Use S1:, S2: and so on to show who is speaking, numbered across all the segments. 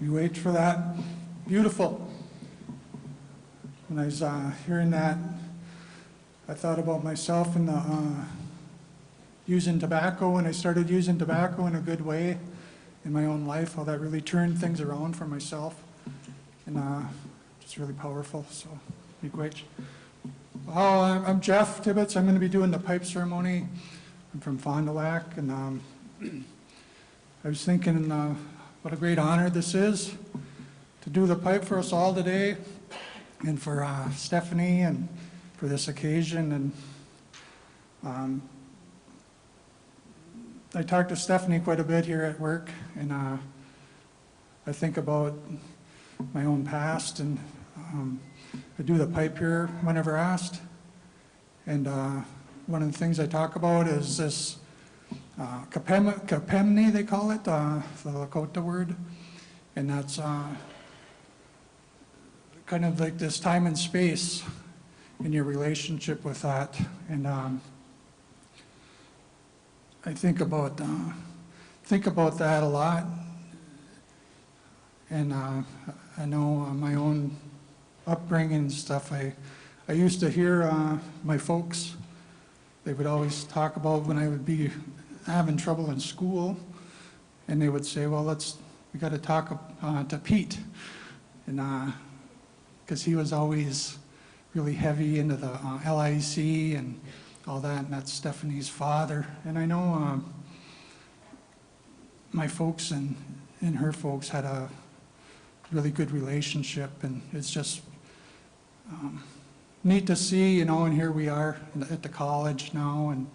S1: You wait for that. Beautiful. When I was hearing that, I thought about myself and using tobacco, and I started using tobacco in a good way in my own life, how that really turned things around for myself. And it's really powerful, so be great. I'm Jeff Tibbetts. I'm going to be doing the pipe ceremony. I'm from Fond du Lac, and I was thinking what a great honor this is to do the pipe for us all today, and for Stephanie, and for this occasion. And I talked to Stephanie quite a bit here at work, and I think about my own past, and I do the pipe here whenever asked. And one of the things I talk about is this kapemni, they call it, the Lakota word. And that's kind of like this time and space in your relationship with that. And I think about that a lot. And I know my own upbringing and stuff, I used to hear my folks, they would always talk about when I would be having trouble in school, and they would say, well, we got to talk to Pete, and because he was always really heavy into the LIC and all that, and that's Stephanie's father. And I know my folks and her folks had a really good relationship, and it's just neat to see, and here we are at the college now, and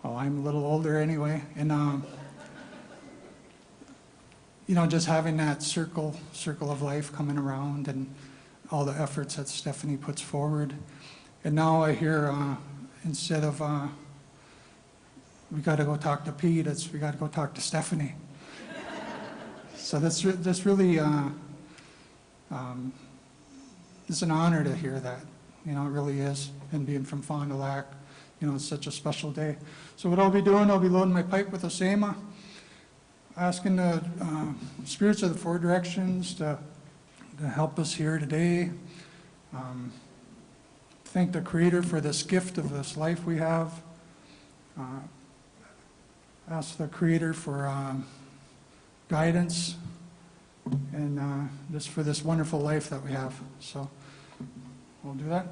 S1: I'm a little older anyway, and just having that circle of life coming around, and all the efforts that Stephanie puts forward. And now I hear instead of we got to go talk to Pete, it's we got to go talk to Stephanie. So that's really it's an honor to hear that. It really is. And being from Fond du Lac, it's such a special day. So what I'll be doing, I'll be loading my pipe with Osama. asking the spirits of the four directions to help us here today. Thank the Creator for this gift of this life we have. Ask the Creator for guidance and just for this wonderful life that we have. So we'll do that.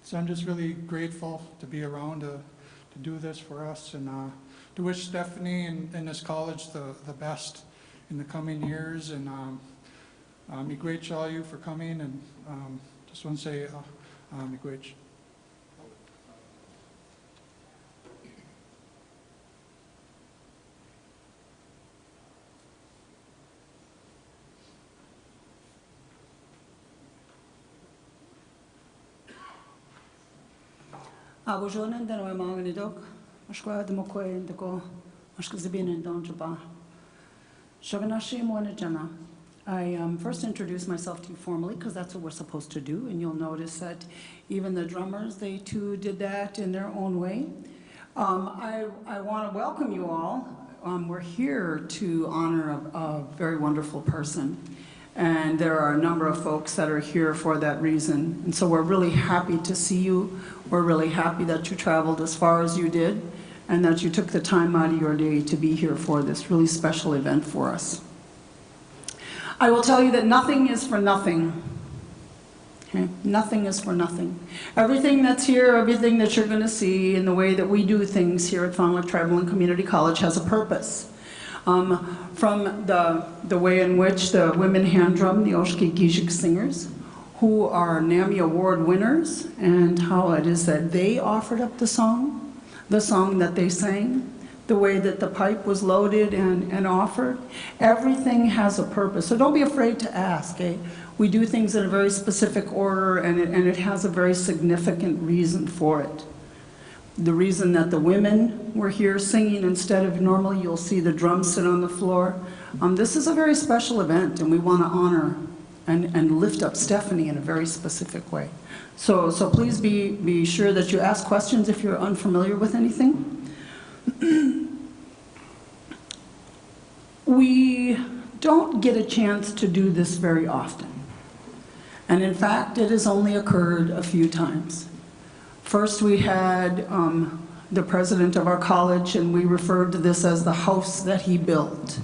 S1: So I'm just really grateful to be around to do this for us, and to wish Stephanie and this college the best in the coming years, and miigwech all you for coming, and just want to say miigwech.
S2: Abujonen den oe magen I dog, ashkwa de mokwe in the go, ashkazabin and donjaba. Shoganashi Moanajana. I first introduce myself to you formally because that's what we're supposed to do, and you'll notice that even the drummers, they too did that in their own way. I want to welcome you all. We're here to honor a very wonderful person, and there are a number of folks that are here for that reason, and so we're really happy to see you. We're really happy that you traveled as far as you did and that you took the time out of your day to be here for this really special event for us. I will tell you that nothing is for nothing. Okay? Nothing is for nothing. Everything that's here, everything that you're going to see in the way that we do things here at Fond du Lac Tribal and Community College has a purpose. From the way in which the women hand drum, the Oshki Gijik singers, who are NAMI Award winners, and how it is that they offered up the song that they sang, the way that the pipe was loaded and offered. Everything has a purpose, so don't be afraid to ask. Eh? We do things in a very specific order, and it has a very significant reason for it. The reason that the women were here singing instead of normally you'll see the drums sit on the floor. This is a very special event, and we want to honor and lift up Stephanie in a very specific way. So please be sure that you ask questions if you're unfamiliar with anything. We don't get a chance to do this very often. And in fact, it has only occurred a few times. First, we had the president of our college, and we referred to this as the house that he built.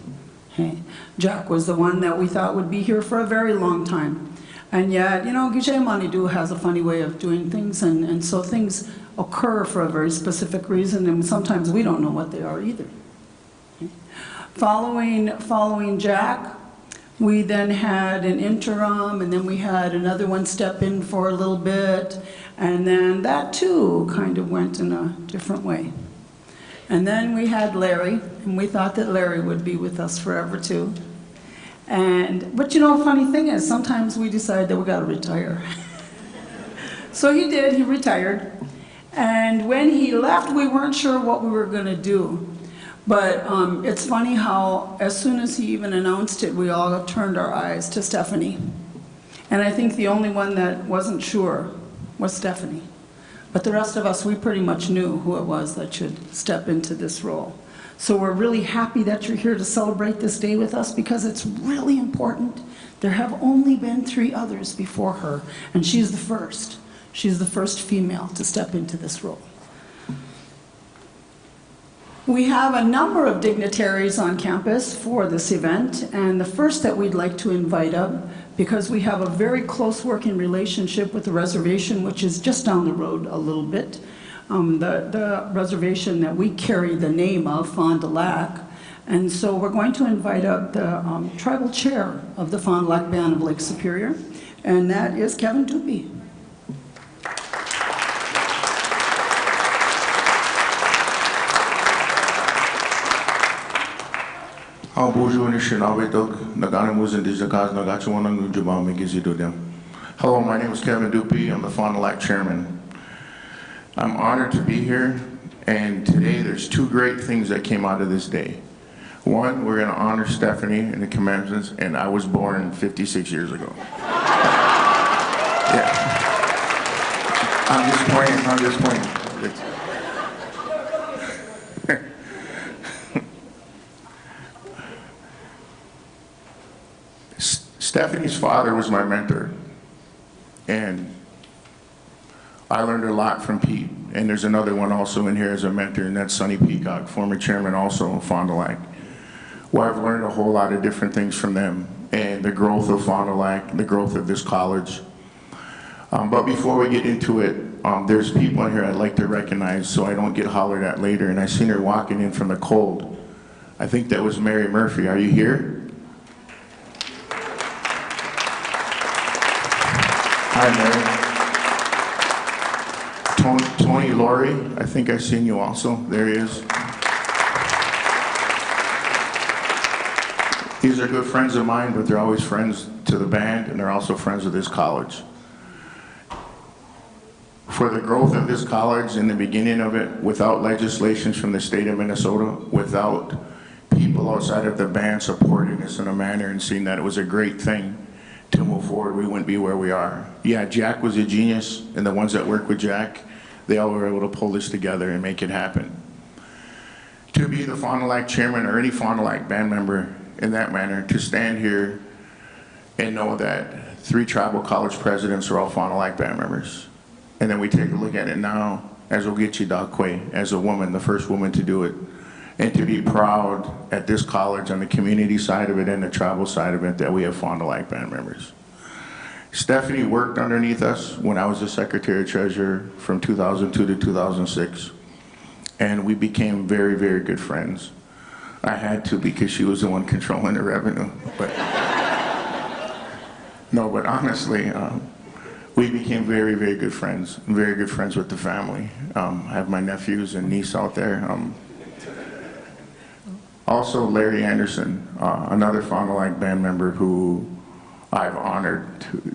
S2: Okay. Jack was the one that we thought would be here for a very long time. And yet, you know, Gijay Manidu has a funny way of doing things, and so things occur for a very specific reason, and sometimes we don't know what they are either. Okay. Following Jack, we then had an interim, and then we had another one step in for a little bit, and then that too kind of went in a different way. And then we had Larry, and we thought that Larry would be with us forever too. But you know, funny thing is, sometimes we decide that we got to retire. So he did, he retired. And when he left, we weren't sure what we were going to do. But it's funny how, as soon as he even announced it, we all turned our eyes to Stephanie. And I think the only one that wasn't sure was Stephanie. But the rest of us, we pretty much knew who it was that should step into this role. So we're really happy that you're here to celebrate this day with us, because it's really important. There have only been 3 others before her, and she's the first. She's the first female to step into this role. We have a number of dignitaries on campus for this event, and the first that we'd like to invite up, because we have a very close working relationship with the reservation, which is just down the road a little bit. The reservation that we carry the name of, Fond du Lac. And so we're going to invite up the tribal chair of the Fond du Lac Band of Lake Superior, and that is Kevin Dupie.
S3: Hello, my name is Kevin Dupie. I'm the Fond du Lac chairman. I'm honored to be here, and today there's 2 great things that came out of this day. One, we're going to honor Stephanie in the commencements, and I was born 56 years ago. Yeah. I'm just playing. Stephanie's father was my mentor, and I learned a lot from Pete, and there's another one also in here as a mentor, and that's Sonny Peacock, former chairman also of Fond du Lac, where I've learned a whole lot of different things from them, and the growth of Fond du Lac, the growth of this college. But before we get into it, there's people in here I'd like to recognize so I don't get hollered at later. And I seen her walking in from the cold. I think that was Mary Murphy. Are you here? Hi, Mary. Tony Laurie, I think I've seen you also. There he is. These are good friends of mine, but they're always friends to the band, and they're also friends of this college. For the growth of this college in the beginning of it, without legislations from the state of Minnesota, without people outside of the band supporting us in a manner and seeing that it was a great thing to move forward, we wouldn't be where we are. Yeah, Jack was a genius, and the ones that work with Jack, they all were able to pull this together and make it happen. To be the Fond du Lac chairman or any Fond du Lac band member in that manner, to stand here and know that 3 tribal college presidents are all Fond du Lac band members. And then we take a look at it now as Ogechi Dakwe, as a woman, the first woman to do it. And to be proud at this college on the community side of it and the tribal side of it that we have Fond du Lac band members. Stephanie worked underneath us when I was the Secretary Treasurer from 2002 to 2006. And we became very, very good friends. I had to because she was the one controlling the revenue. But no, but honestly, we became very, very good friends with the family. I have my nephews and niece out there. Also, Larry Anderson, another Fond du Lac band member who I've honored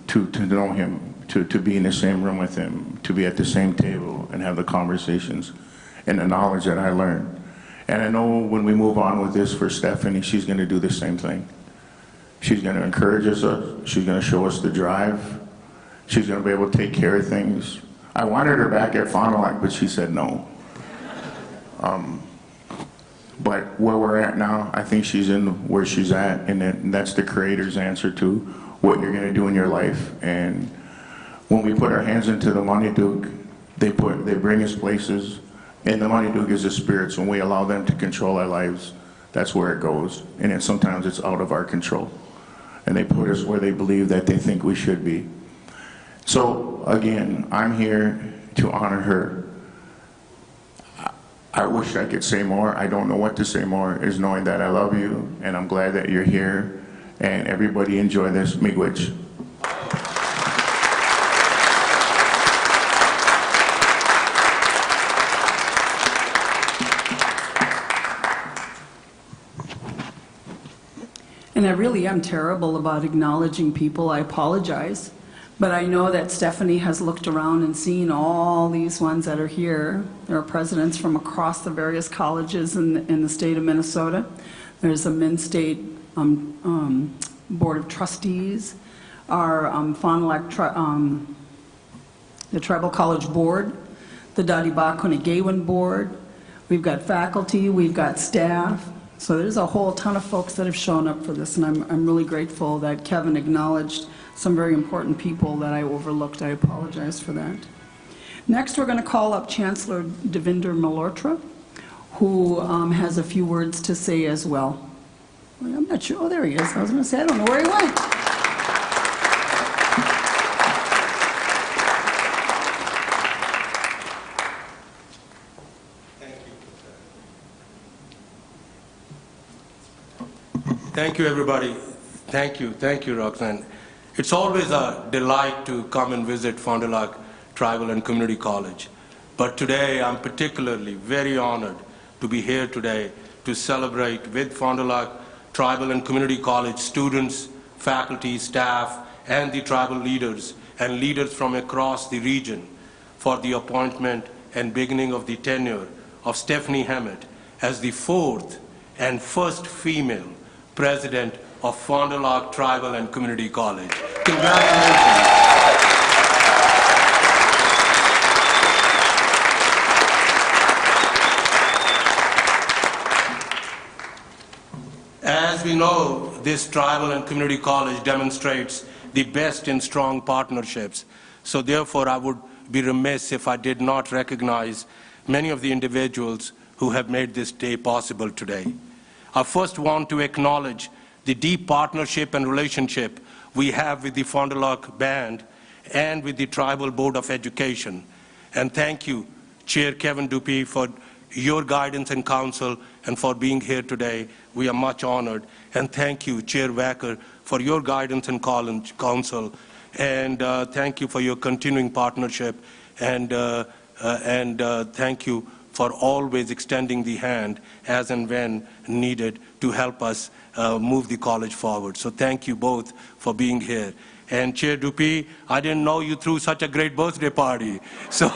S3: to know him, to be in the same room with him, to be at the same table and have the conversations and the knowledge that I learned. And I know when we move on with this for Stephanie, she's going to do the same thing. She's going to encourage us. She's going to show us the drive. She's going to be able to take care of things. I wanted her back at Fond du Lac, but she said no. But where we're at now, I think she's in where she's at, and that's the Creator's answer to what you're going to do in your life. And when we put our hands into the Money Duke, they bring us places, and the Money Duke is the spirits. When we allow them to control our lives, that's where it goes. And then sometimes it's out of our control. And they put us where they believe that they think we should be. So again, I'm here to honor her. I wish I could say more. I don't know what to say more, is knowing that I love you, and I'm glad that you're here, and everybody enjoy this. Miigwech.
S2: And I really am terrible about acknowledging people. I apologize. But I know that Stephanie has looked around and seen all these ones that are here. There are presidents from across the various colleges in the state of Minnesota. There's a Min State Board of Trustees, our Fond du Lac, the Tribal College Board, the Dadiba-Kunigawin Board. We've got faculty, we've got staff. So there's a whole ton of folks that have shown up for this, and I'm really grateful that Kevin acknowledged some very important people that I overlooked. I apologize for that. Next, we're going to call up Chancellor Devinder Malhotra, who has a few words to say as well. I'm not sure. Oh, there he is. I was going to say, I don't know where he went.
S4: Thank you, everybody. Thank you, Roxanne. It's always a delight to come and visit Fond du Lac Tribal and Community College. But today, I'm particularly very honored to be here today to celebrate with Fond du Lac Tribal and Community College students, faculty, staff, and the tribal leaders and leaders from across the region for the appointment and beginning of the tenure of Stephanie Hammett as the 4th and first female president of Fond du Lac Tribal and Community College. Congratulations. As we know, this tribal and community college demonstrates the best in strong partnerships. So therefore, I would be remiss if I did not recognize many of the individuals who have made this day possible today. I first want to acknowledge the deep partnership and relationship we have with the Fond du Lac Band and with the Tribal Board of Education. And thank you, Chair Kevin Dupuy, for your guidance and counsel and for being here today. We are much honored. And thank you, Chair Wacker, for your guidance and counsel. And thank you for your continuing partnership. And thank you for always extending the hand as and when needed to help us move the college forward. So thank you both for being here. And Chair Dupuy, I didn't know you threw such a great birthday party. So,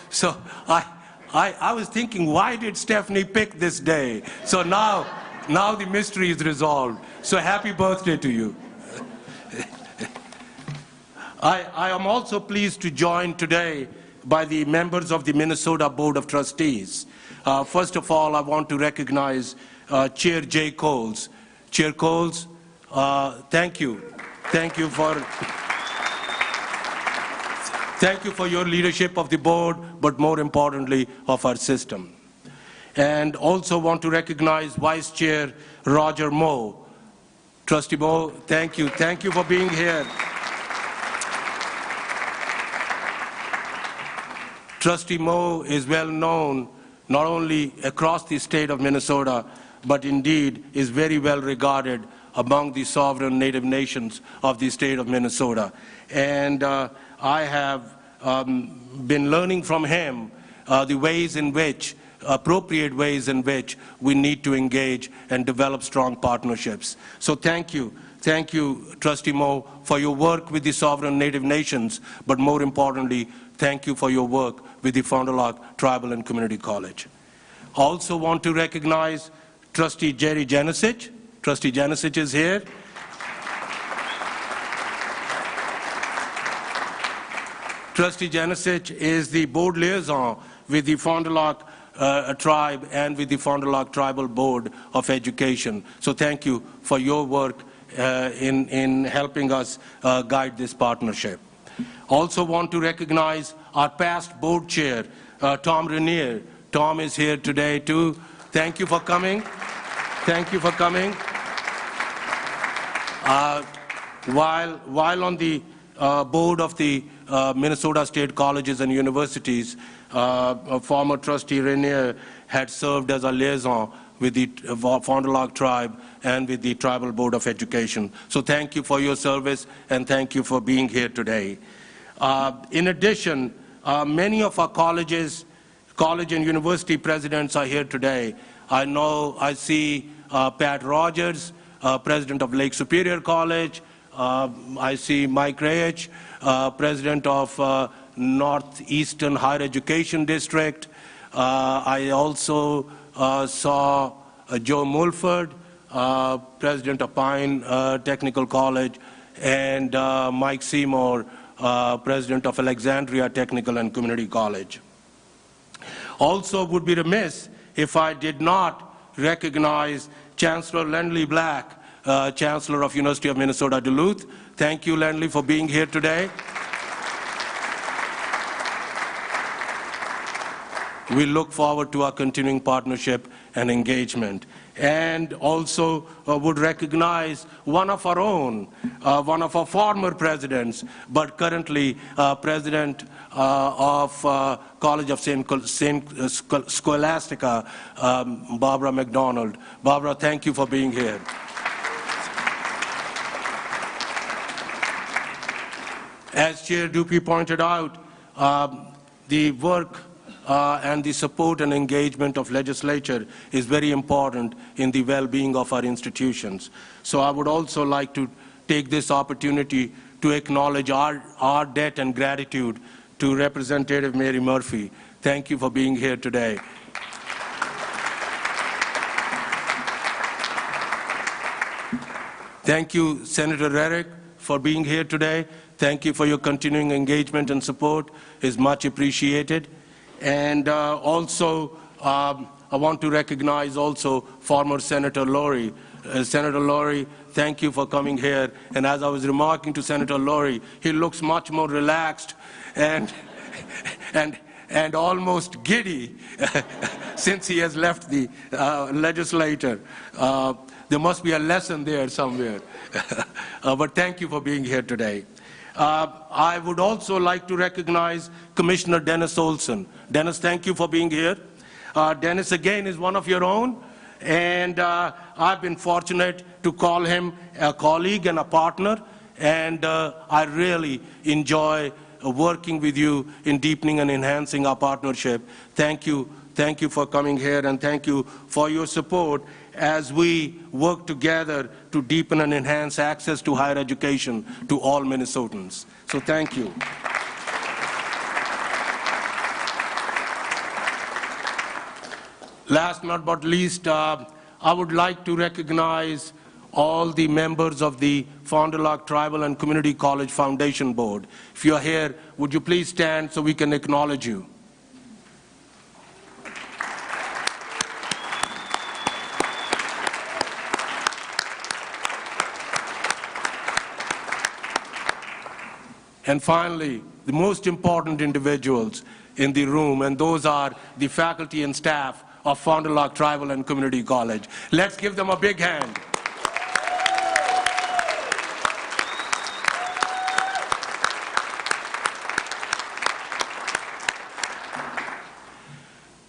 S4: so I was thinking, why did Stephanie pick this day? So now the mystery is resolved. So happy birthday to you. I am also pleased to join today by the members of the Minnesota Board of Trustees. First of all, I want to recognize Chair Jay Coles. Chair Coles, thank you. Thank you for your leadership of the board, but more importantly, of our system. And also want to recognize Vice Chair Roger Moe. Trustee Moe, thank you. Thank you for being here. Trustee Moe is well known not only across the state of Minnesota, but indeed is very well regarded among the sovereign native nations of the state of Minnesota. And I have been learning from him the ways in which, appropriate ways in which we need to engage and develop strong partnerships. So thank you. Thank you, Trustee Moe, for your work with the sovereign native nations, but more importantly, thank you for your work with the Fond du Lac Tribal and Community College. Also want to recognize Trustee Jerry Janicic. Trustee Janicic is here. Trustee Janicic is the board liaison with the Fond du Lac tribe and with the Fond du Lac Tribal Board of Education. So thank you for your work in helping us guide this partnership. Also want to recognize our past board chair, Tom Rainier. Tom is here today too. Thank you for coming. Thank you for coming. While on the board of the Minnesota State Colleges and Universities, former trustee Rainier had served as a liaison with the Fond du Lac tribe and with the Tribal Board of Education. So thank you for your service and thank you for being here today. In addition, many of our college and university presidents are here today. I see Pat Rogers, president of Lake Superior College. I see Mike Rayich, president of Northeastern Higher Education District. I also saw Joe Mulford, president of Pine Technical College, and Mike Seymour, president of Alexandria Technical and Community College. Also would be remiss if I did not recognize Chancellor Lendley Black, Chancellor of University of Minnesota Duluth. Thank you, Lendley, for being here today. We look forward to our continuing partnership and engagement. And also would recognize one of our own, one of our former presidents, but currently president of College of St. Scholastica, Barbara McDonald. Barbara, thank you for being here. As Chair Dupuy pointed out, the work and the support and engagement of legislature is very important in the well-being of our institutions. So I would also like to take this opportunity to acknowledge our debt and gratitude to Representative Mary Murphy. Thank you for being here today. Thank you, Senator Rarick, for being here today. Thank you for your continuing engagement and support. It's much appreciated. And also, I want to recognize also former Senator Laurie. Senator Laurie, thank you for coming here. And as I was remarking to Senator Laurie, he looks much more relaxed and almost giddy since he has left the legislature. There must be a lesson there somewhere. But thank you for being here today. I would also like to recognize Commissioner Dennis Olson. Dennis, thank you for being here. Dennis, again, is one of your own, and I've been fortunate to call him a colleague and a partner, and I really enjoy working with you in deepening and enhancing our partnership. Thank you for coming here, and thank you for your support as we work together to deepen and enhance access to higher education to all Minnesotans. So thank you. Last but not least, I would like to recognize all the members of the Fond du Lac Tribal and Community College Foundation Board. If you are here, would you please stand so we can acknowledge you? And finally, the most important individuals in the room, and those are the faculty and staff of Fond du Lac Tribal and Community College. Let's give them a big hand.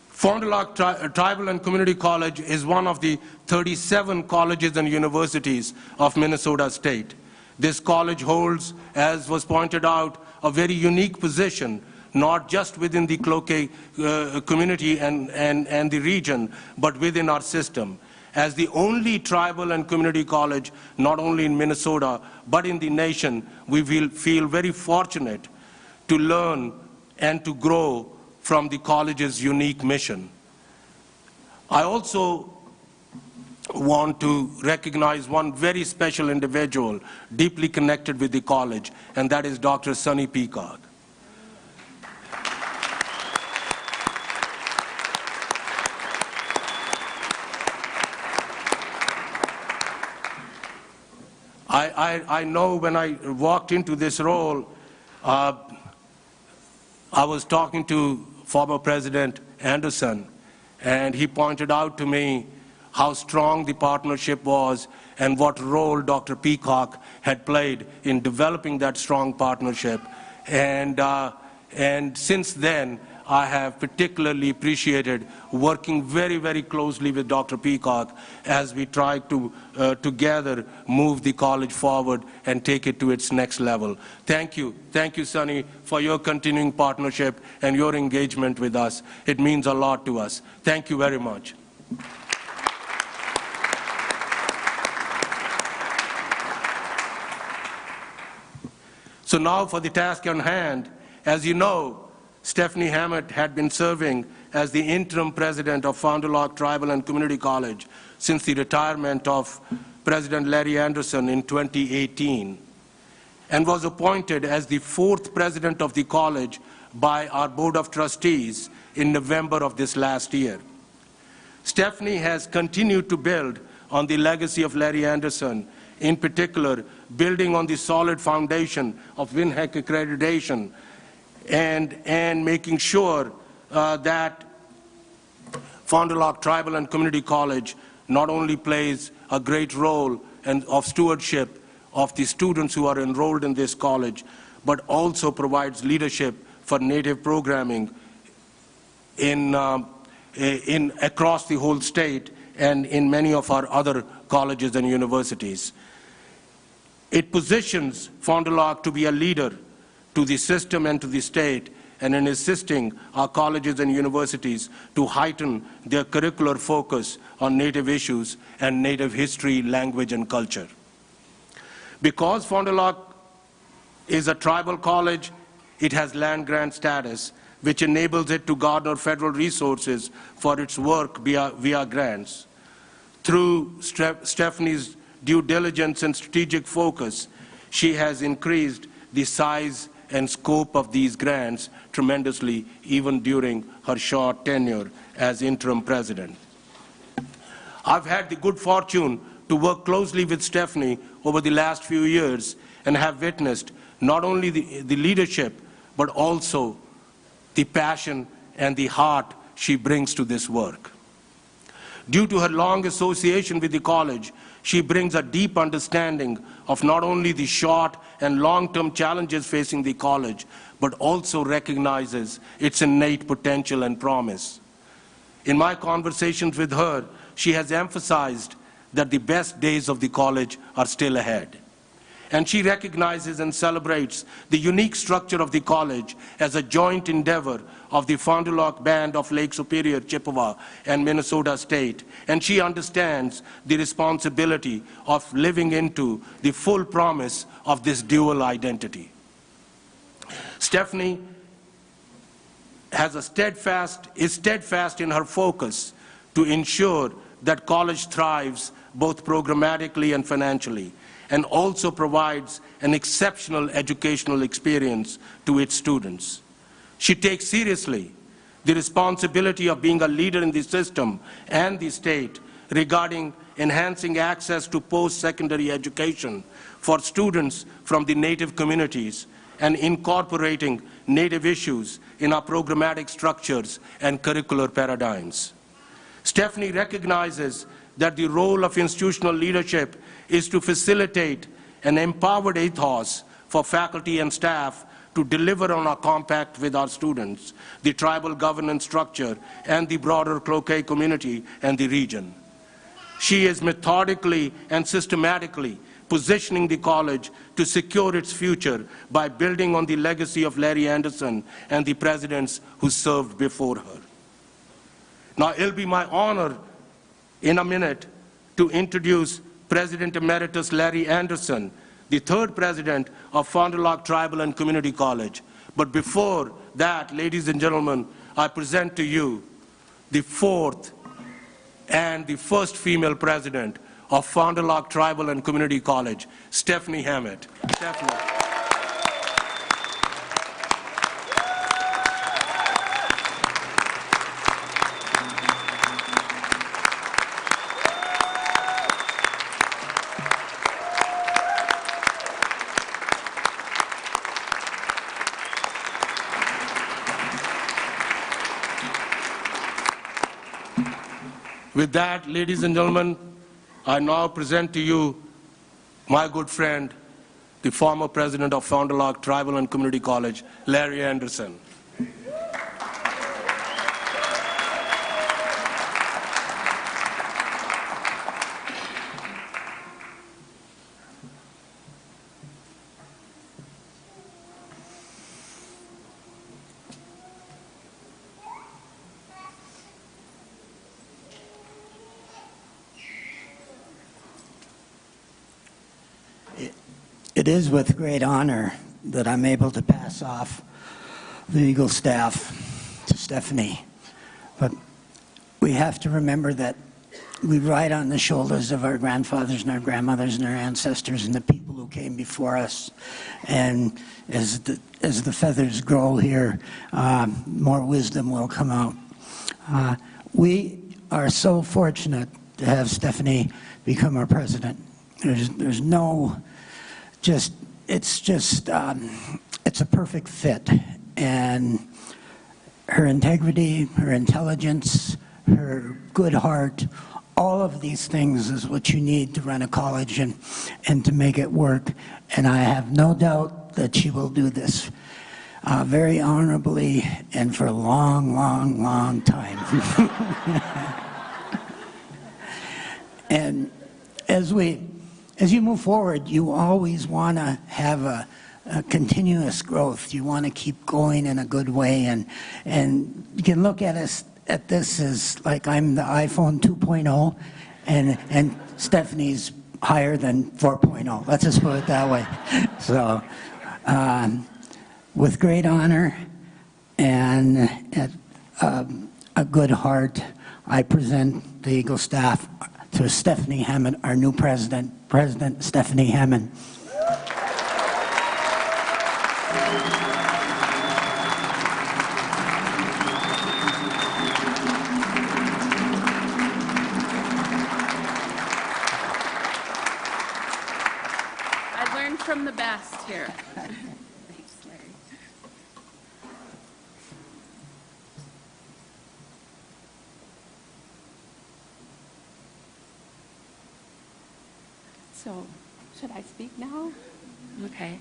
S4: Fond du Lac Tribal and Community College is one of the 37 colleges and universities of Minnesota State. This college holds, as was pointed out, a very unique position, not just within the Cloquet community and the region, but within our system. As the only tribal and community college, not only in Minnesota, but in the nation, we will feel very fortunate to learn and to grow from the college's unique mission. I also want to recognize one very special individual deeply connected with the college, and that is Dr. Sonny Peacock. I know when I walked into this role, I was talking to former President Anderson, and he pointed out to me how strong the partnership was and what role Dr. Peacock had played in developing that strong partnership. And since then, I have particularly appreciated working very, very closely with Dr. Peacock as we try to together move the college forward and take it to its next level. Thank you, Sonny, for your continuing partnership and your engagement with us. It means a lot to us. Thank you very much. So now for the task on hand. As you know, Stephanie Hammett had been serving as the interim president of Fond du Lac Tribal and Community College since the retirement of President Larry Anderson in 2018, and was appointed as the 4th president of the college by our Board of Trustees in November of this last year. Stephanie has continued to build on the legacy of Larry Anderson, in particular, building on the solid foundation of WINHEC accreditation and making sure that Fond du Lac Tribal and Community College not only plays a great role of stewardship of the students who are enrolled in this college, but also provides leadership for Native programming across the whole state and in many of our other colleges and universities. It positions Fond du Lac to be a leader to the system and to the state, and in assisting our colleges and universities to heighten their curricular focus on Native issues and Native history, language, and culture. Because Fond du Lac is a tribal college, it has land grant status, which enables it to garner federal resources for its work via grants. Through Stephanie's due diligence and strategic focus, she has increased the size and scope of these grants tremendously, even during her short tenure as interim president. I've had the good fortune to work closely with Stephanie over the last few years and have witnessed not only the leadership, but also the passion and the heart she brings to this work. Due to her long association with the college, She brings a deep understanding of not only the short and long-term challenges facing the college, but also recognizes its innate potential and promise. In my conversations with her, she has emphasized that the best days of the college are still ahead. And she recognizes and celebrates the unique structure of the college as a joint endeavor of the Fond du Lac Band of Lake Superior, Chippewa, and Minnesota State. And she understands the responsibility of living into the full promise of this dual identity. Stephanie is steadfast in her focus to ensure that college thrives both programmatically and financially, and also provides an exceptional educational experience to its students. She takes seriously the responsibility of being a leader in the system and the state regarding enhancing access to post-secondary education for students from the Native communities and incorporating Native issues in our programmatic structures and curricular paradigms. Stephanie recognizes that the role of institutional leadership is to facilitate an empowered ethos for faculty and staff to deliver on our compact with our students, the tribal governance structure, and the broader Cloquet community and the region. She is methodically and systematically positioning the college to secure its future by building on the legacy of Larry Anderson and the presidents who served before her. Now, it'll be my honor in a minute to introduce President Emeritus Larry Anderson, the third president of Fond du Lac Tribal and Community College. But before that, ladies and gentlemen, I present to you the fourth and the first female president of Fond du Lac Tribal and Community College, Stephanie Hammett. Stephanie. With that, ladies and gentlemen, I now present to you my good friend, the former president of Fond du Lac Tribal and Community College, Larry Anderson.
S5: It is with great honor that I'm able to pass off the Eagle staff to Stephanie. But we have to remember that we ride on the shoulders of our grandfathers and our grandmothers and our ancestors and the people who came before us. And as the feathers grow here, more wisdom will come out. We are so fortunate to have Stephanie become our president. There's no it's a perfect fit. And her integrity, her intelligence, her good heart, all of these things is what you need to run a college and to make it work. And I have no doubt that she will do this very honorably and for a long, long, long time. And as you move forward, you always want to have a continuous growth. You want to keep going in a good way, and you can look at this as like I'm the iPhone 2.0, and Stephanie's higher than 4.0. Let's just put it that way. So, with great honor and a good heart, I present the Eagle staff to Stephanie Hammond, our new president, President Stephanie Hammond.
S6: I learned from the best here. Thanks, Larry. So, should I speak now? Okay.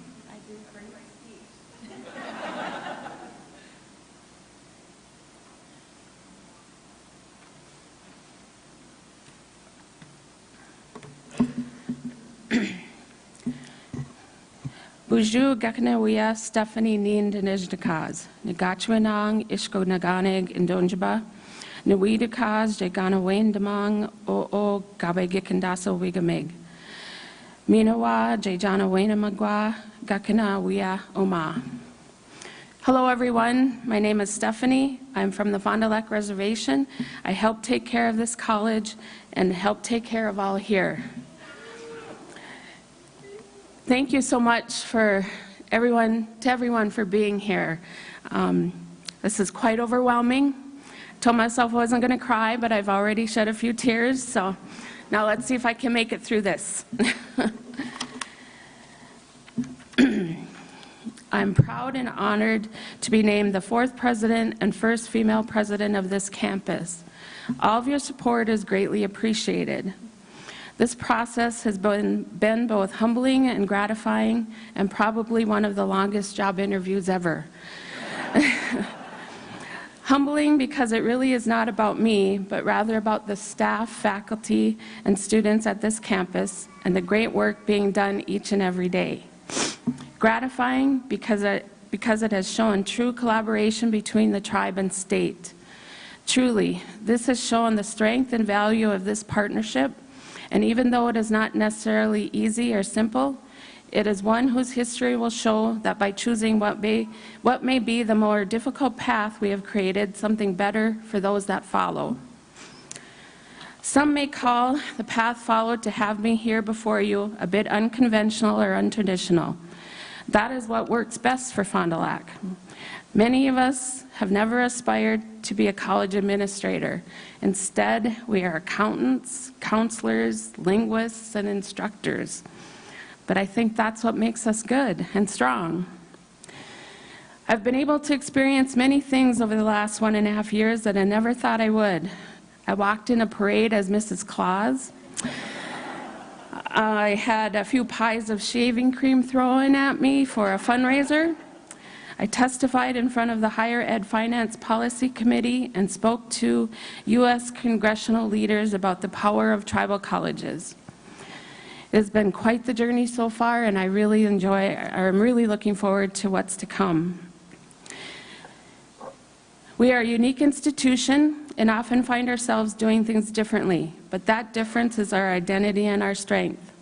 S6: Buju Gakanawia Stephanie Nin Denijnikaz, Nagachuanang Ishko Naganig Indonjaba, Nawidakaz Jagana Wayne Damang O Gabe Gikandaso Wigamig, Minawa Jajana Wayne Magwa Gakana Wia Oma. Hello everyone, my name is Stephanie. I'm from the Fond du Lac Reservation. I help take care of this college and help take care of all here. Thank you so much for everyone for being here. This is quite overwhelming. Told myself I wasn't going to cry, but I've already shed a few tears, so now let's see if I can make it through this. I'm proud and honored to be named the 4th president and first female president of this campus. All of your support is greatly appreciated. This process has been both humbling and gratifying, and probably one of the longest job interviews ever. Humbling because it really is not about me, but rather about the staff, faculty, and students at this campus and the great work being done each and every day. Gratifying because it has shown true collaboration between the tribe and state. Truly, this has shown the strength and value of this partnership. And even though it is not necessarily easy or simple, it is one whose history will show that by choosing what may be the more difficult path, we have created something better for those that follow. Some may call the path followed to have me here before you a bit unconventional or untraditional. That is what works best for Fond du Lac. Many of us have never aspired to be a college administrator. Instead, we are accountants, counselors, linguists, and instructors. But I think that's what makes us good and strong. I've been able to experience many things over the last 1.5 years that I never thought I would. I walked in a parade as Mrs. Claus. I had a few pies of shaving cream thrown at me for a fundraiser. I testified in front of the Higher Ed Finance Policy Committee and spoke to U.S. congressional leaders about the power of tribal colleges. It has been quite the journey so far, and I'm really looking forward to what's to come. We are a unique institution and often find ourselves doing things differently, but that difference is our identity and our strength.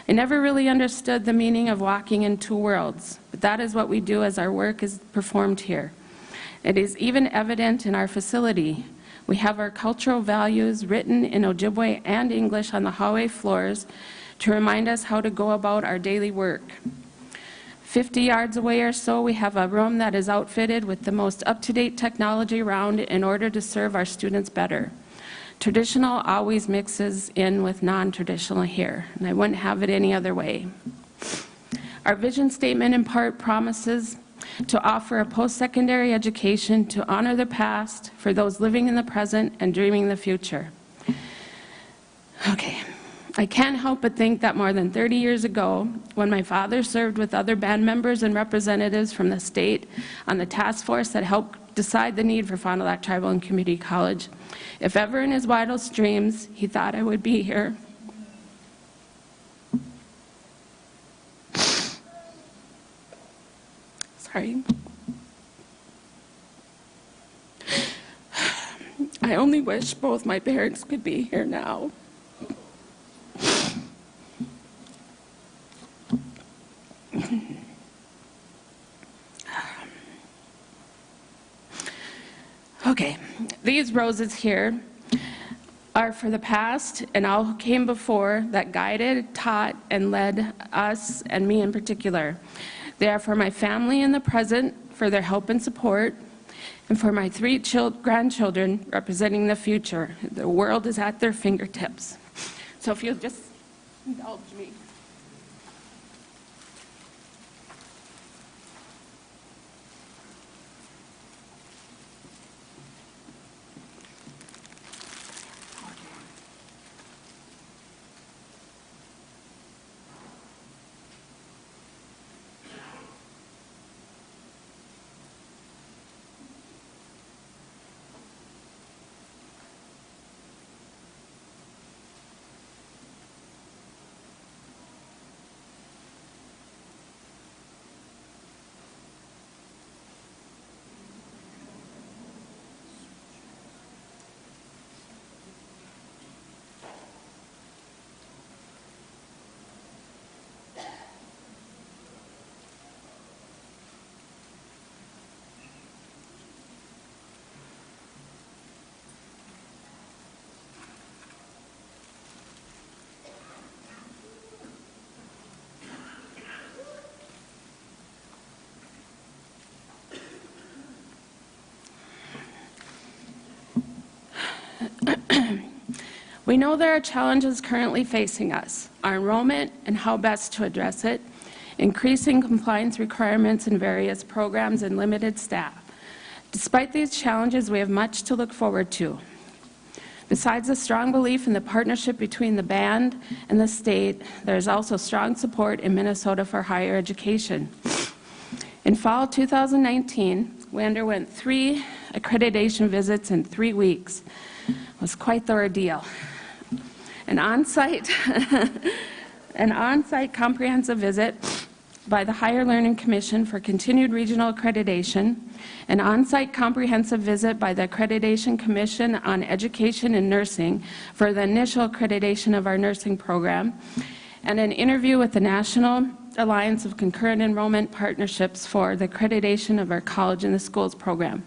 S6: I never really understood the meaning of walking in two worlds, but that is what we do as our work is performed here. It is even evident in our facility. We have our cultural values written in Ojibwe and English on the hallway floors to remind us how to go about our daily work. 50 yards away or so, we have a room that is outfitted with the most up-to-date technology around in order to serve our students better. Traditional always mixes in with non-traditional here, and I wouldn't have it any other way. Our vision statement in part promises to offer a post-secondary education to honor the past for those living in the present and dreaming the future. Okay, I can't help but think that more than 30 years ago, when my father served with other band members and representatives from the state on the task force that helped decide the need for Fond du Lac Tribal and Community College, if ever in his wildest dreams he thought I would be here. Sorry. I only wish both my parents could be here now. Okay, these roses here are for the past and all who came before that guided, taught, and led us, and me in particular. They are for my family in the present, for their help and support, and for my 3 grandchildren representing the future. The world is at their fingertips. So if you'll just indulge me. We know there are challenges currently facing us, our enrollment and how best to address it, increasing compliance requirements in various programs, and limited staff. Despite these challenges, we have much to look forward to. Besides a strong belief in the partnership between the band and the state, there is also strong support in Minnesota for higher education. In fall 2019, we underwent 3 accreditation visits in 3 weeks. It was quite the ordeal. An on-site comprehensive visit by the Higher Learning Commission for continued regional accreditation, an on-site comprehensive visit by the Accreditation Commission on Education and Nursing for the initial accreditation of our nursing program, and an interview with the National Alliance of Concurrent Enrollment Partnerships for the accreditation of our College in the Schools program.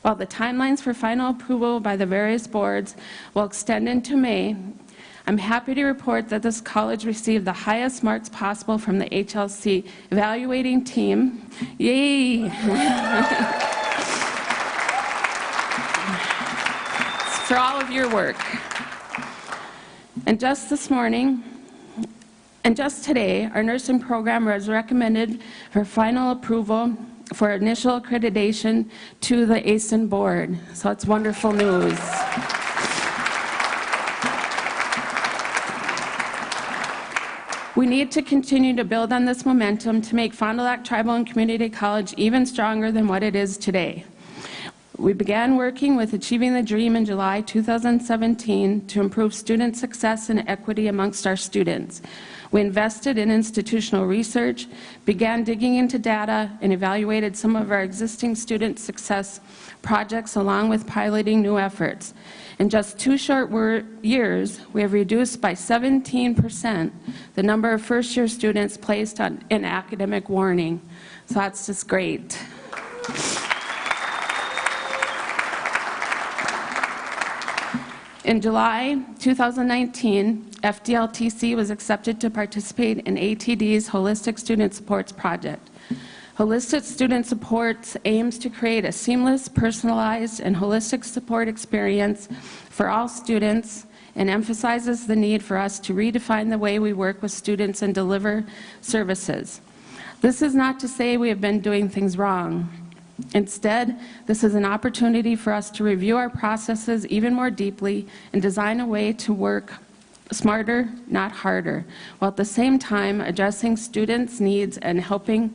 S6: While the timelines for final approval by the various boards will extend into May, I'm happy to report that this college received the highest marks possible from the HLC evaluating team. Yay! It's for all of your work. And just this morning, and just today, our nursing program was recommended for final approval for initial accreditation to the ASIN board. So it's wonderful news. We need to continue to build on this momentum to make Fond du Lac Tribal and Community College even stronger than what it is today. We began working with Achieving the Dream in July 2017 to improve student success and equity amongst our students. We invested in institutional research, began digging into data, and evaluated some of our existing student success projects along with piloting new efforts. In just 2 short years, we have reduced by 17% the number of first-year students placed in academic warning. So that's just great. In July 2019, FDLTC was accepted to participate in ATD's Holistic Student Supports Project. Holistic Student Supports aims to create a seamless, personalized, and holistic support experience for all students and emphasizes the need for us to redefine the way we work with students and deliver services. This is not to say we have been doing things wrong. Instead, this is an opportunity for us to review our processes even more deeply and design a way to work smarter, not harder, while at the same time addressing students' needs and helping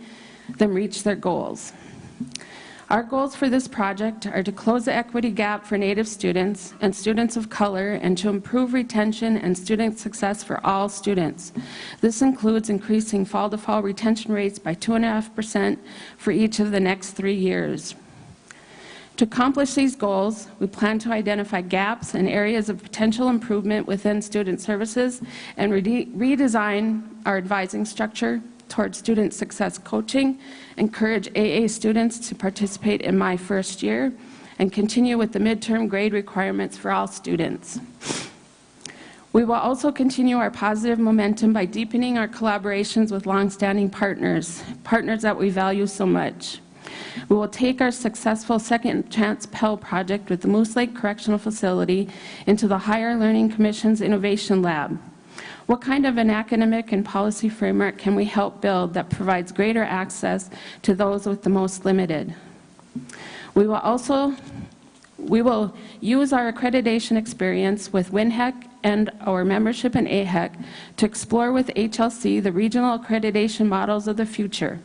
S6: them reach their goals. Our goals for this project are to close the equity gap for Native students and students of color and to improve retention and student success for all students. This includes increasing fall-to-fall retention rates by 2.5% for each of the next 3 years. To accomplish these goals, we plan to identify gaps and areas of potential improvement within student services and redesign our advising structure towards student success coaching, encourage AA students to participate in My First Year, and continue with the midterm grade requirements for all students. We will also continue our positive momentum by deepening our collaborations with longstanding partners that we value so much. We will take our successful Second Chance Pell project with the Moose Lake Correctional Facility into the Higher Learning Commission's Innovation Lab. What kind of an academic and policy framework can we help build that provides greater access to those with the most limited? We will use our accreditation experience with WINHEC and our membership in AHEC to explore with HLC the regional accreditation models of the future.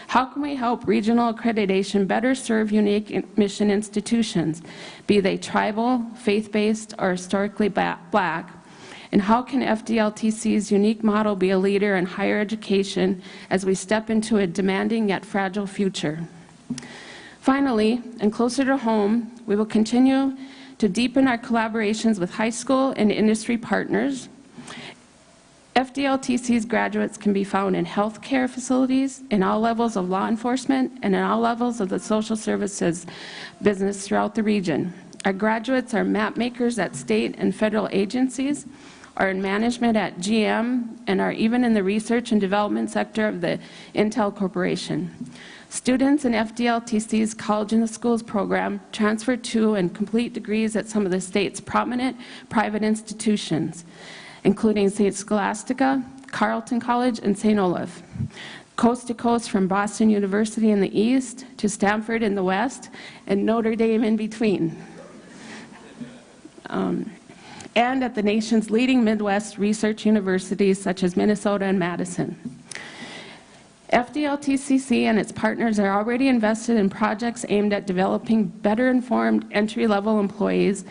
S6: How can we help regional accreditation better serve unique mission institutions, be they tribal, faith-based, or historically Black? And how can FDLTC's unique model be a leader in higher education as we step into a demanding yet fragile future? Finally, and closer to home, we will continue to deepen our collaborations with high school and industry partners. FDLTC's graduates can be found in healthcare facilities, in all levels of law enforcement, and in all levels of the social services business throughout the region. Our graduates are map makers at state and federal agencies, are in management at GM, and are even in the research and development sector of the Intel Corporation. Students in FDLTC's College in the Schools program transfer to and complete degrees at some of the state's prominent private institutions, including St. Scholastica, Carleton College, and St. Olaf. Coast to coast from Boston University in the east to Stanford in the west and Notre Dame in between. And at the nation's leading Midwest research universities such as Minnesota and Madison. FDLTCC and its partners are already invested in projects aimed at developing better informed entry-level employees,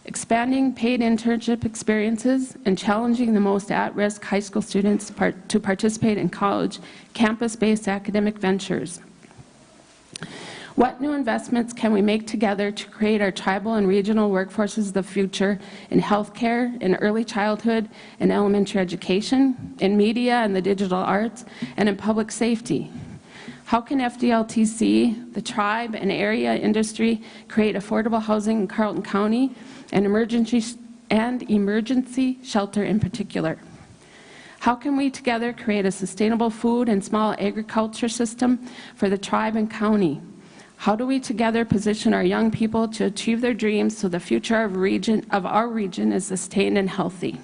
S6: expanding paid internship experiences, and challenging the most at-risk high school students to participate in college campus-based academic ventures. What new investments can we make together to create our tribal and regional workforces of the future in healthcare, in early childhood and elementary education, in media and the digital arts, and in public safety? How can FDLTC, the tribe, and area industry create affordable housing in Carleton County and emergency shelter in particular? How can we together create a sustainable food and small agriculture system for the tribe and county? How do we together position our young people to achieve their dreams so the future of our region is sustained and healthy?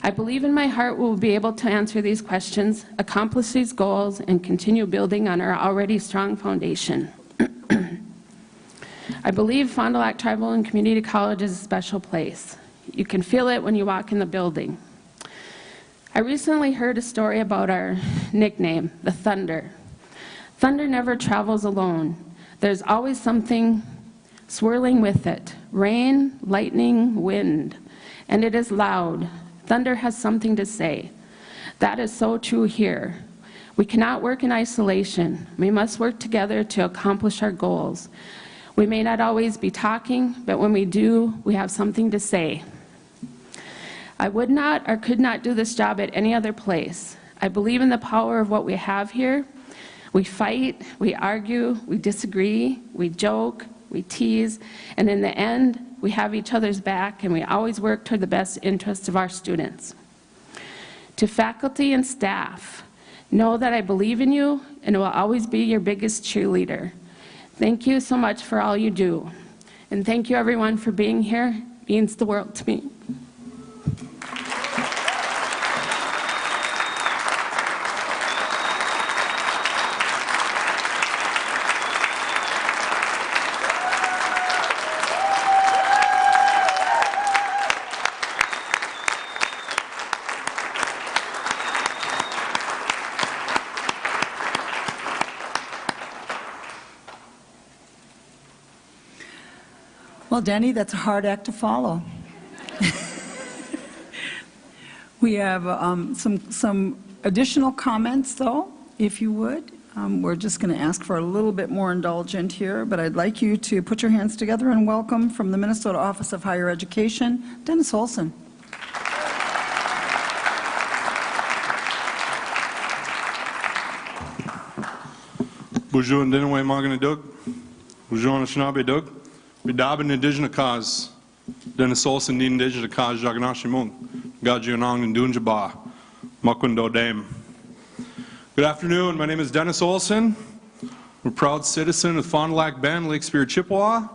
S6: I believe in my heart we will be able to answer these questions, accomplish these goals, and continue building on our already strong foundation. I believe Fond du Lac Tribal and Community College is a special place. You can feel it when you walk in the building. I recently heard a story about our nickname, the Thunder. Thunder never travels alone. There's always something swirling with it. Rain, lightning, wind. And it is loud. Thunder has something to say. That is so true here. We cannot work in isolation. We must work together to accomplish our goals. We may not always be talking, but when we do, we have something to say. I would not or could not do this job at any other place. I believe in the power of what we have here. We fight, we argue, we disagree, we joke, we tease, and in the end, we have each other's back and we always work toward the best interests of our students. To faculty and staff, know that I believe in you and will always be your biggest cheerleader. Thank you so much for all you do. And thank you everyone for being here. It means the world to me.
S7: Well, Denny, that's a hard act to follow. We have some additional comments, though, if you would. We're just going to ask for a little bit more indulgent here, but I'd like you to put your hands together and welcome from the Minnesota Office of Higher Education, Dennis Olson.
S8: Bonjour, and dinner way magana dog. Bonjour, and shnabe dog. We dab in indigenous cause. Dennis Olson, the indigenous cause, Jaganashimung. Gajianong and Dunjaba. Makundo Dame. Good afternoon. My name is Dennis Olson. I'm a proud citizen of Fond du Lac Bend, Lake Superior, Chippewa,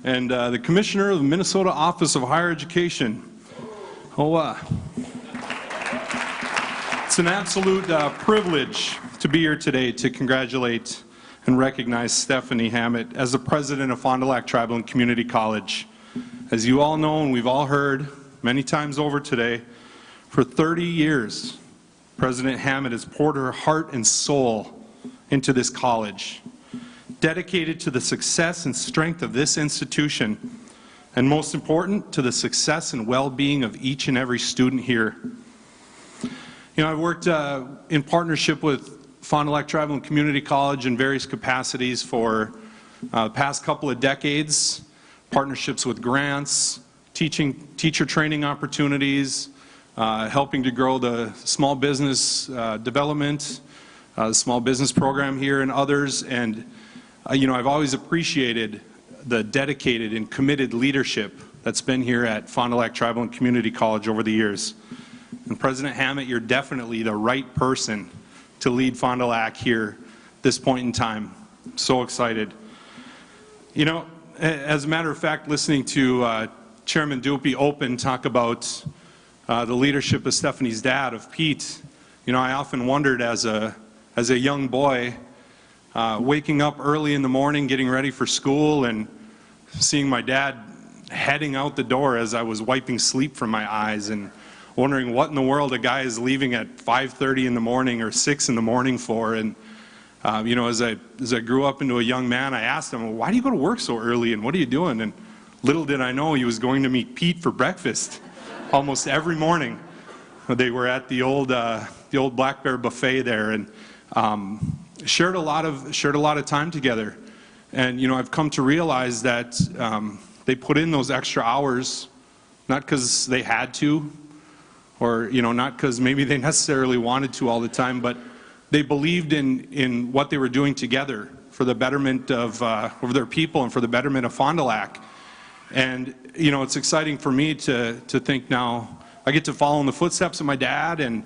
S8: and the Commissioner of the Minnesota Office of Higher Education. It's an absolute privilege to be here today to congratulate and recognize Stephanie Hammett as the president of Fond du Lac Tribal and Community College. As you all know and we've all heard many times over today, for 30 years, President Hammett has poured her heart and soul into this college, dedicated to the success and strength of this institution, and most important, to the success and well-being of each and every student here. You know, I've worked in partnership with Fond du Lac Tribal and Community College in various capacities for the past couple of decades, partnerships with grants, teacher training opportunities, helping to grow the small business development, the small business program here and others. And, you know, I've always appreciated the dedicated and committed leadership that's been here at Fond du Lac Tribal and Community College over the years. And President Hammett, you're definitely the right person to lead Fond du Lac here this point in time. So excited. You know, as a matter of fact, listening to Chairman Dupy open talk about the leadership of Stephanie's dad, of Pete, you know, I often wondered as a young boy, waking up early in the morning, getting ready for school, and seeing my dad heading out the door as I was wiping sleep from my eyes, and wondering what in the world a guy is leaving at 5:30 in the morning or 6 in the morning for. And you know, as I grew up into a young man, I asked him, well, why do you go to work so early and what are you doing? And little did I know he was going to meet Pete for breakfast almost every morning. They were at the old Black Bear buffet there, and shared a lot of time together. And you know, I've come to realize that they put in those extra hours not because they had to, or you know, not because maybe they necessarily wanted to all the time, but they believed in what they were doing together for the betterment of their people and for the betterment of Fond du Lac. And you know, it's exciting for me to think now I get to follow in the footsteps of my dad and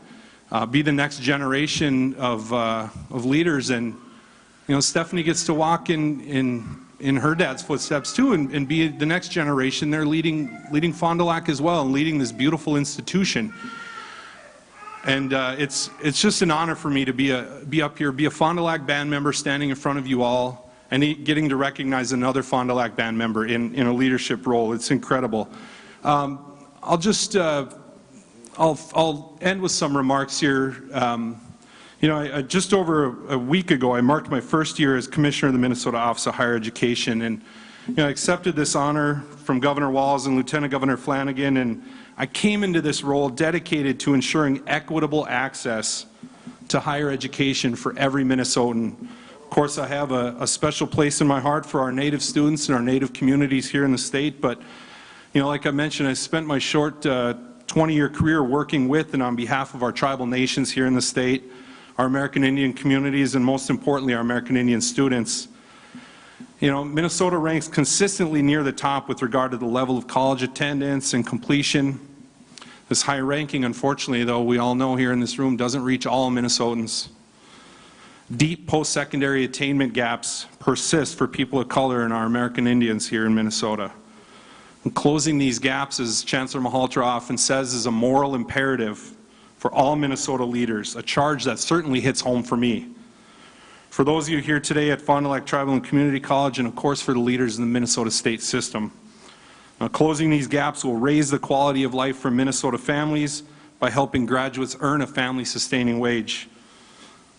S8: be the next generation of leaders. And you know, Stephanie gets to walk in her dad's footsteps too, and be the next generation. They're leading Fond du Lac as well, and leading this beautiful institution. And it's just an honor for me to be up here, be a Fond du Lac band member, standing in front of you all, and getting to recognize another Fond du Lac band member in a leadership role. It's incredible. I'll just I'll end with some remarks here. You know, just over a week ago, I marked my first year as Commissioner of the Minnesota Office of Higher Education, and you know, I accepted this honor from Governor Walz and Lieutenant Governor Flanagan, and I came into this role dedicated to ensuring equitable access to higher education for every Minnesotan. Of course, I have a special place in my heart for our Native students and our Native communities here in the state, but you know, like I mentioned, I spent my short 20-year career working with and on behalf of our tribal nations here in the state, our American Indian communities, and most importantly, our American Indian students. You know, Minnesota ranks consistently near the top with regard to the level of college attendance and completion. This high ranking, unfortunately, though, we all know here in this room, doesn't reach all Minnesotans. Deep post-secondary attainment gaps persist for people of color and our American Indians here in Minnesota. And closing these gaps, as Chancellor Malhotra often says, is a moral imperative for all Minnesota leaders, a charge that certainly hits home for me. For those of you here today at Fond du Lac Tribal and Community College, and of course for the leaders in the Minnesota state system. Now, closing these gaps will raise the quality of life for Minnesota families by helping graduates earn a family-sustaining wage.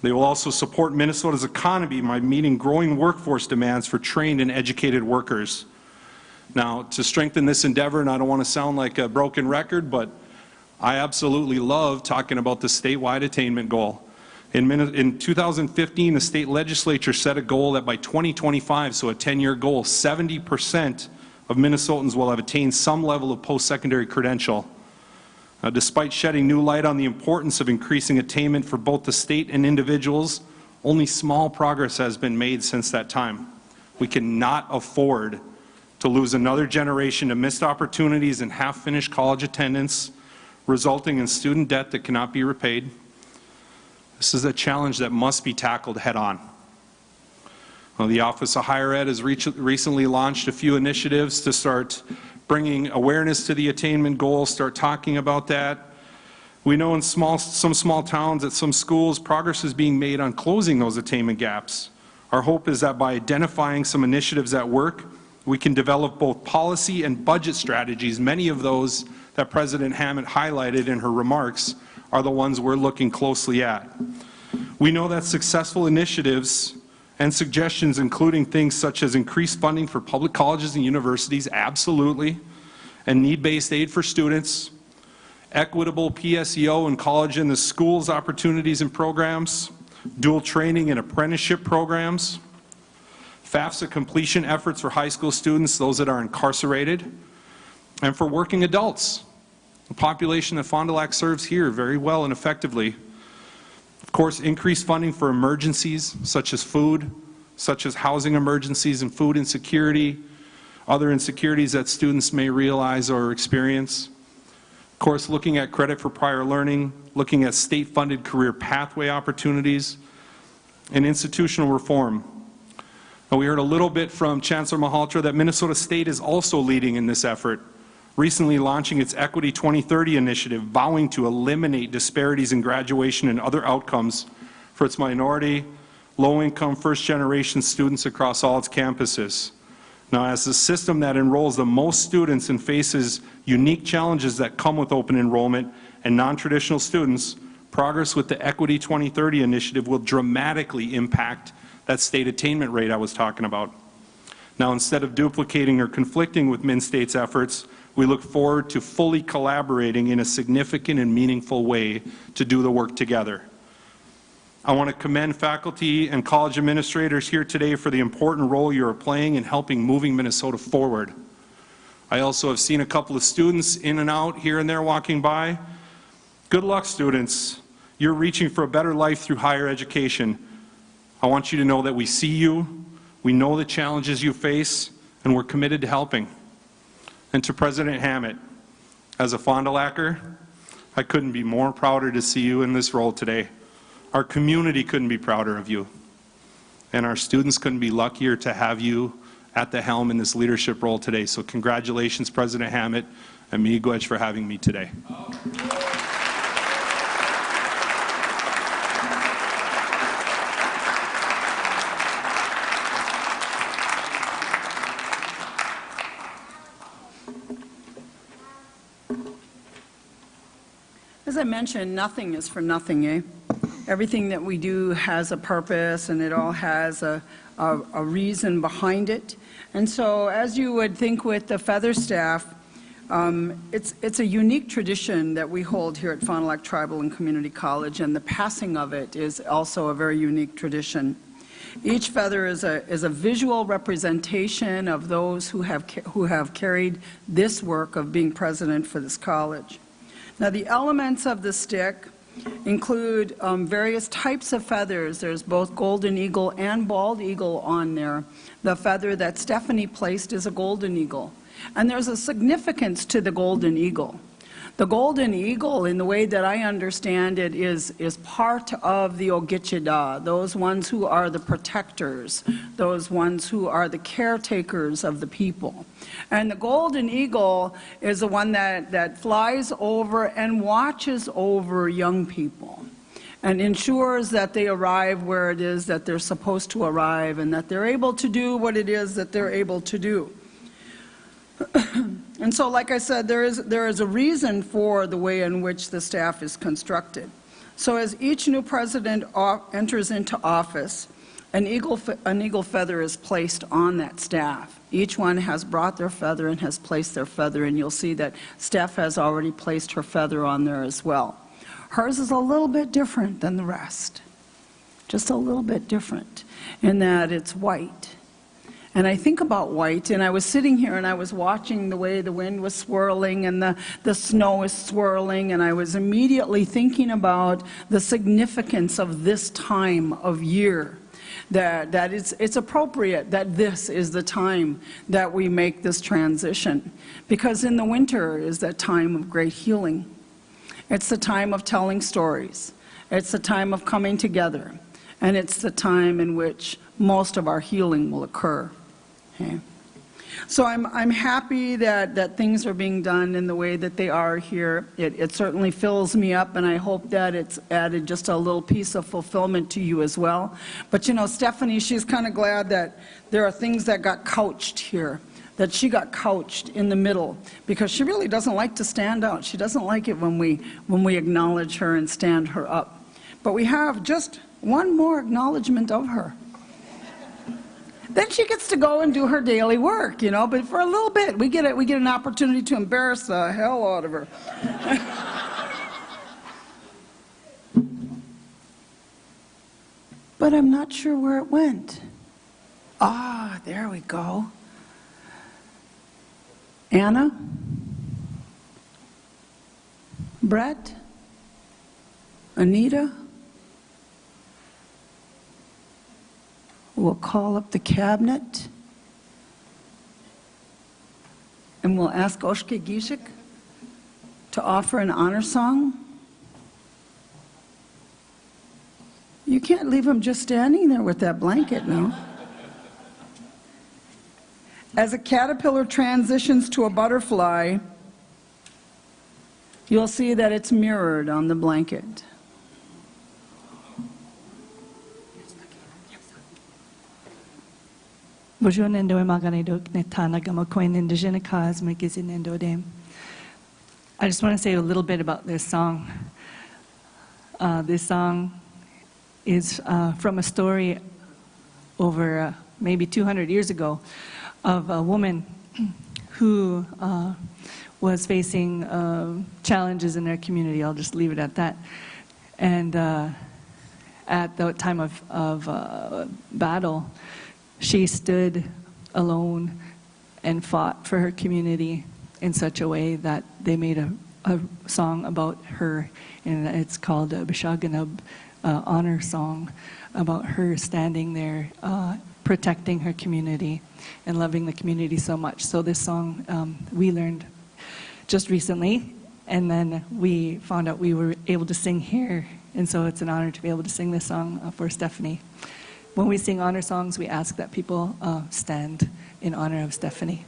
S8: They will also support Minnesota's economy by meeting growing workforce demands for trained and educated workers. Now, to strengthen this endeavor, and I don't want to sound like a broken record, but I absolutely love talking about the statewide attainment goal. In 2015, the state legislature set a goal that by 2025, so a 10-year goal, 70% of Minnesotans will have attained some level of post-secondary credential. Despite shedding new light on the importance of increasing attainment for both the state and individuals, only small progress has been made since that time. We cannot afford to lose another generation to missed opportunities and half-finished college attendance, resulting in student debt that cannot be repaid. This is a challenge that must be tackled head-on. Well, the Office of Higher Ed has recently launched a few initiatives to start bringing awareness to the attainment goal, start talking about that. We know in some small towns at some schools, progress is being made on closing those attainment gaps. Our hope is that by identifying some initiatives at work, we can develop both policy and budget strategies. Many of those that President Hammond highlighted in her remarks are the ones we're looking closely at. We know that successful initiatives and suggestions, including things such as increased funding for public colleges and universities, absolutely, and need-based aid for students, equitable PSEO and college in the schools opportunities and programs, dual training and apprenticeship programs, FAFSA completion efforts for high school students, those that are incarcerated, and for working adults, a population that Fond du Lac serves here very well and effectively. Of course, increased funding for emergencies such as food, such as housing emergencies and food insecurity, other insecurities that students may realize or experience. Of course, looking at credit for prior learning, looking at state-funded career pathway opportunities, and institutional reform. Now, we heard a little bit from Chancellor Malhotra that Minnesota State is also leading in this effort, recently launching its Equity 2030 initiative, vowing to eliminate disparities in graduation and other outcomes for its minority, low-income, first-generation students across all its campuses. Now, as the system that enrolls the most students and faces unique challenges that come with open enrollment and non-traditional students, progress with the Equity 2030 initiative will dramatically impact that state attainment rate I was talking about. Now, instead of duplicating or conflicting with MnState's efforts, we look forward to fully collaborating in a significant and meaningful way to do the work together. I want to commend faculty and college administrators here today for the important role you are playing in helping moving Minnesota forward. I also have seen a couple of students in and out here and there walking by. Good luck, students. You're reaching for a better life through higher education. I want you to know that we see you, we know the challenges you face, and we're committed to helping. And to President Hammett, as a Fond du Lacer, I couldn't be more prouder to see you in this role today. Our community couldn't be prouder of you, and our students couldn't be luckier to have you at the helm in this leadership role today. So congratulations, President Hammett and Miigwech, for having me today.
S7: As I mentioned, nothing is for nothing, eh? Everything that we do has a purpose, and it all has a reason behind it. And so, as you would think with the Feather staff, it's a unique tradition that we hold here at Fond du Lac Tribal and Community College, and the passing of it is also a very unique tradition. Each feather is a visual representation of those who have carried this work of being president for this college. Now, the elements of the stick include various types of feathers. There's both golden eagle and bald eagle on there. The feather that Stephanie placed is a golden eagle. And there's a significance to the golden eagle. The golden eagle, in the way that I understand it, is part of the Ogichida, those ones who are the protectors, those ones who are the caretakers of the people. And the golden eagle is the one that flies over and watches over young people and ensures that they arrive where it is that they're supposed to arrive and that they're able to do what it is that they're able to do. And so, like I said, there is a reason for the way in which the staff is constructed. So as each new president enters into office, an eagle feather is placed on that staff. Each one has brought their feather and has placed their feather, and you'll see that Steph has already placed her feather on there as well. Hers is a little bit different than the rest, just a little bit different in that it's white. And I think about white, and I was sitting here and I was watching the way the wind was swirling and the snow is swirling, and I was immediately thinking about the significance of this time of year, that it's appropriate that this is the time that we make this transition. Because in the winter is that time of great healing. It's the time of telling stories. It's the time of coming together. And it's the time in which most of our healing will occur. Okay. So I'm happy that things are being done in the way that they are here. It certainly fills me up, and I hope that it's added just a little piece of fulfillment to you as well. But you know, Stephanie, she's kind of glad that there are things that got couched here, that she got couched in the middle, because she really doesn't like to stand out. She doesn't like it when we acknowledge her and stand her up. But we have just one more acknowledgement of her. Then she gets to go and do her daily work, you know, but for a little bit, we get an opportunity to embarrass the hell out of her. But I'm not sure where it went. Ah, there we go. Anna? Brett? Anita? We'll call up the cabinet, and we'll ask Oshke Gishik to offer an honor song. You can't leave him just standing there with that blanket now. As a caterpillar transitions to a butterfly, you'll see that it's mirrored on the blanket.
S9: Bonjour, Nendo Maganidok, Netana Gamakoin, Indigena Kaz, Megizin Nendo Dem. I just want to say a little bit about this song. This song is from a story over maybe 200 years ago of a woman who was facing challenges in their community. I'll just leave it at that. And at the time of battle, she stood alone and fought for her community in such a way that they made a song about her, and it's called a Bishaganab honor song, about her standing there protecting her community and loving the community so much. So this song we learned just recently, and then we found out we were able to sing here, and so it's an honor to be able to sing this song for Stephanie. When we sing honor songs, we ask that people stand in honor of Stephanie.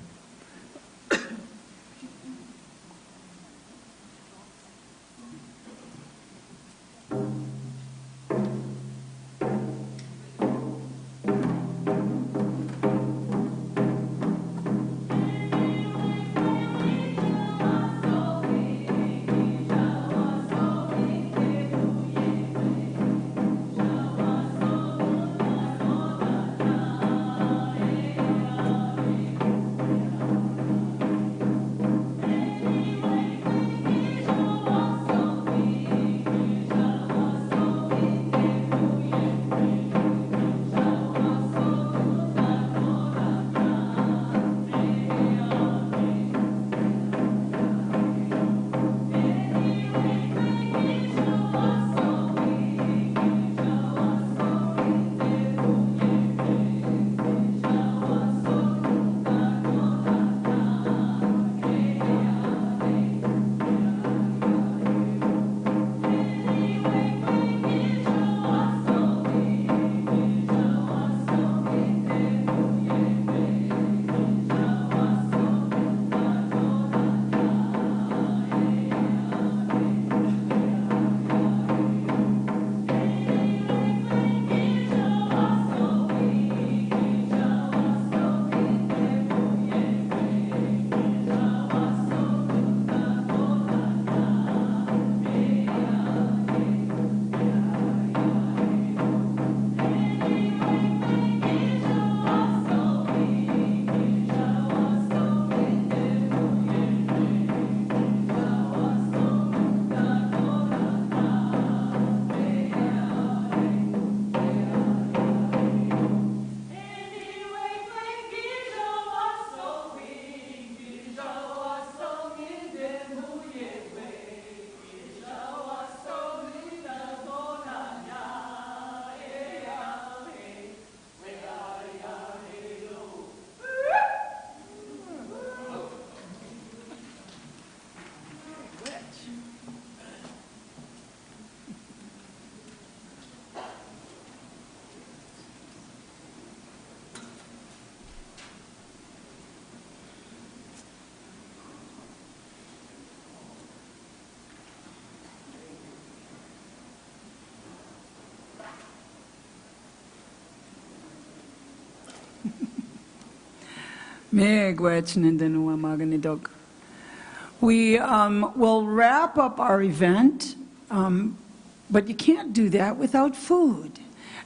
S7: We will wrap up our event, but you can't do that without food.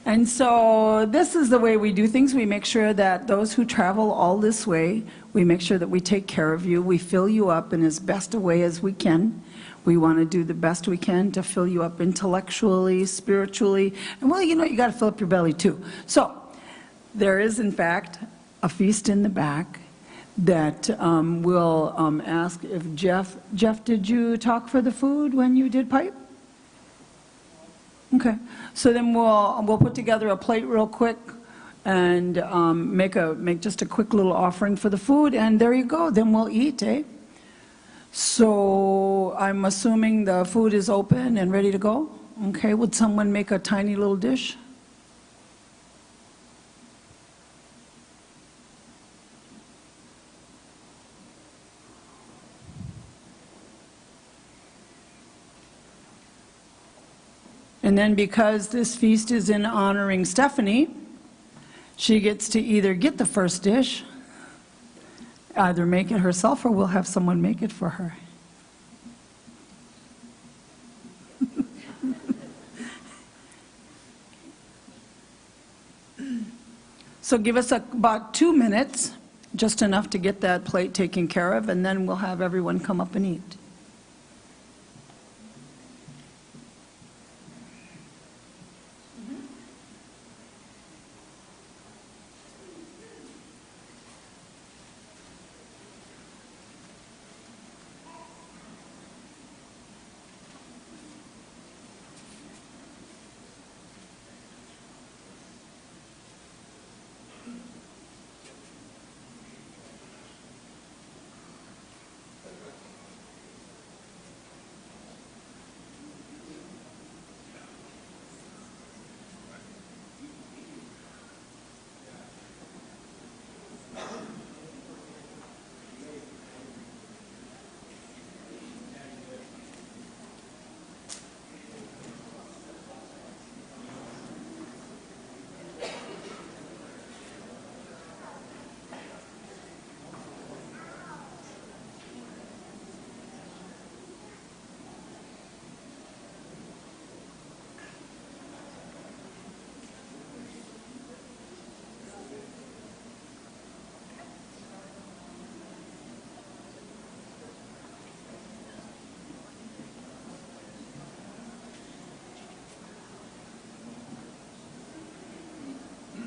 S7: And so this is the way we do things. We make sure that those who travel all this way, we make sure that we take care of you. We fill you up in as best a way as we can. We want to do the best we can to fill you up intellectually, spiritually, and well, you know, you got to fill up your belly too. So there is, in fact, a feast in the back that we'll ask if Jeff, did you talk for the food when you did pipe? Okay, so then we'll put together a plate real quick and make just a quick little offering for the food, and there you go, then we'll eat, eh? So I'm assuming the food is open and ready to go? Okay, would someone make a tiny little dish? And then because this feast is in honoring Stephanie, she gets to either get the first dish, either make it herself, or we'll have someone make it for her. So give us about 2 minutes, just enough to get that plate taken care of, and then we'll have everyone come up and eat.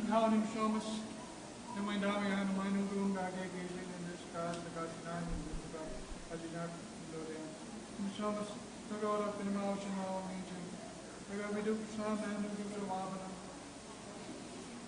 S1: Halanim Shomas, Namay Dami Ano Manugum Gage Gazing in this cast, the Gatinan, Ajinak, Lodian. Shomas, took out up in the motion, all meeting. We got to do some and give it a wabana.